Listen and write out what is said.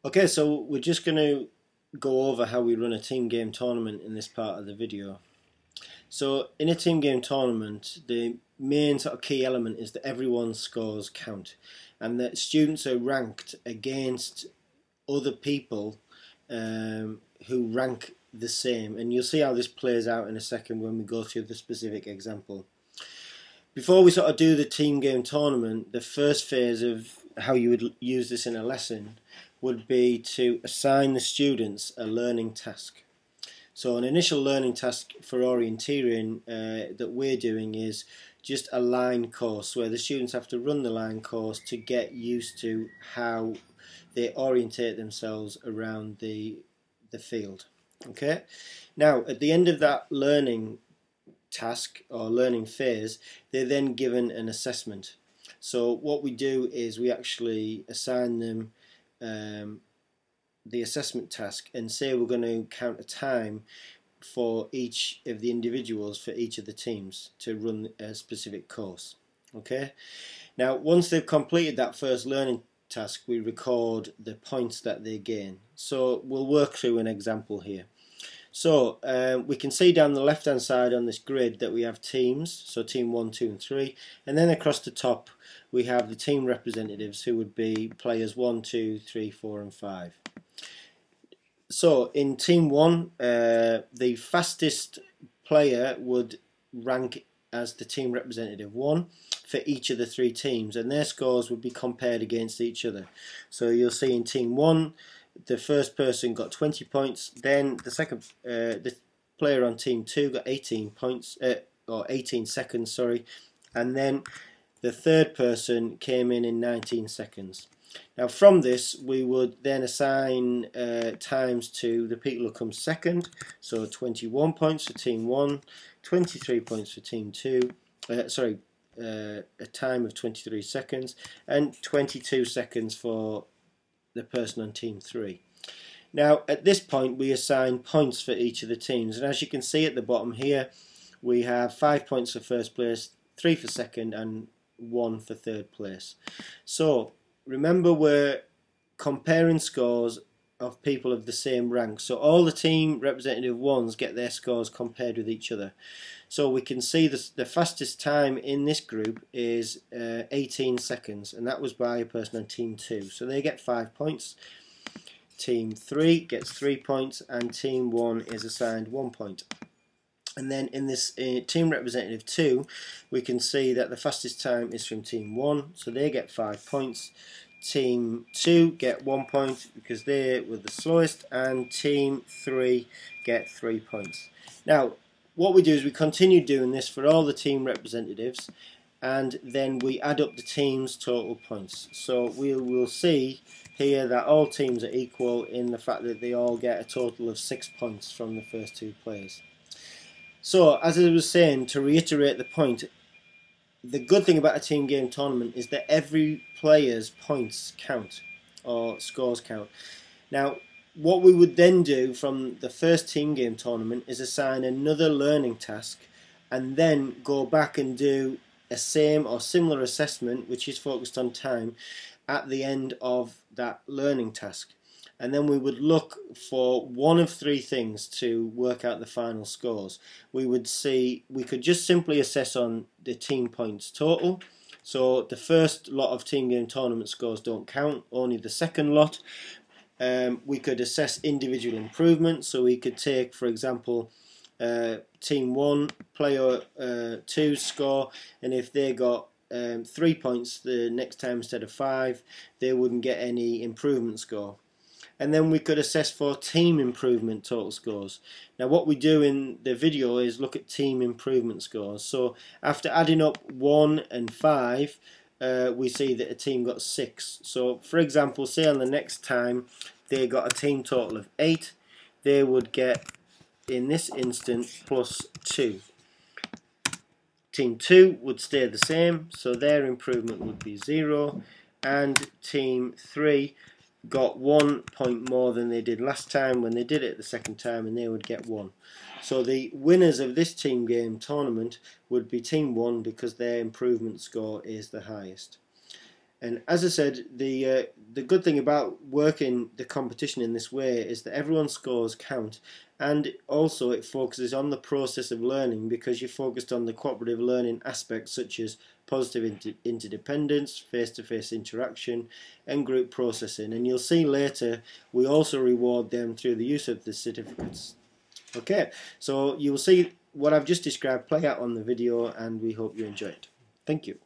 Okay, so we're just going to go over how we run a team game tournament in this part of the video. So in a team game tournament, the main sort of key element is that everyone's scores count and that students are ranked against other people who rank the same. And you'll see how this plays out in a second when we go through the specific example. Before we sort of do the team game tournament, the first phase of how you would use this in a lesson would be to assign the students a learning task. So an initial learning task for orienteering that we're doing is just a line course where the students have to run the line course to get used to how they orientate themselves around the field. Okay. Now at the end of that learning task or learning phase, they're then given an assessment. So what we do is we actually assign them the assessment task and say we're going to count a time for each of the individuals for each of the teams to run a specific course. Okay. Now once they've completed that first learning task, we record the points that they gain. So we'll work through an example here. So we can see down the left hand side on this grid that we have teams, so team 1, 2 and 3, and then across the top we have the team representatives who would be players 1, 2, 3, 4 and 5. So in team 1 the fastest player would rank as the team representative 1 for each of the 3 teams, and their scores would be compared against each other. So you'll see in team 1 the first person got 20 points, then the player on team 2 got 18 points, or 18 seconds, sorry, and then the third person came in 19 seconds. Now from this we would then assign times to the people who come second, so 21 points for team 1, 23 points for team 2, a time of 23 seconds, and 22 seconds for the person on team 3. Now at this point we assign points for each of the teams, and as you can see at the bottom here we have 5 points for first place, 3 for second and 1 for third place. So remember we're comparing scores of people of the same rank, so all the team representative ones get their scores compared with each other. So we can see the fastest time in this group is 18 seconds, and that was by a person on team 2, so they get 5 points. Team 3 gets 3 points and team 1 is assigned 1 point. And then in this team representative 2 we can see that the fastest time is from team 1, so they get 5 points. Team 2 get 1 point because they were the slowest, and team 3 get 3 points. Now what we do is we continue doing this for all the team representatives, and then we add up the team's total points. So we will see here that all teams are equal in the fact that they all get a total of 6 points from the first 2 players. So as I was saying, to reiterate the point, the good thing about a team game tournament is that every player's points count, or scores count. Now what we would then do from the first team game tournament is assign another learning task and then go back and do a same or similar assessment which is focused on time at the end of that learning task, and then we would look for one of 3 things to work out the final scores. We could just simply assess on the team points total, so the first lot of team game tournament scores don't count, only the second lot. We could assess individual improvement, so we could take, for example, team 1 player 2's score, and if they got 3 points the next time instead of 5, they wouldn't get any improvement score. And then we could assess for team improvement total scores. Now what we do in the video is look at team improvement scores. So after adding up 1 and 5, we see that a team got 6. So for example, say on the next time they got a team total of 8, they would get in this instance plus 2. Team 2 would stay the same, so their improvement would be 0, and team 3 got 1 point more than they did last time when they did it the second time, and they would get 1. So the winners of this team game tournament would be team 1 because their improvement score is the highest. And as I said, the the good thing about working the competition in this way is that everyone's scores count, and also it focuses on the process of learning, because you're focused on the cooperative learning aspects such as positive interdependence, face-to-face interaction and group processing. And you'll see later we also reward them through the use of the certificates. Okay, so you will see what I've just described play out on the video, and we hope you enjoy it. Thank you.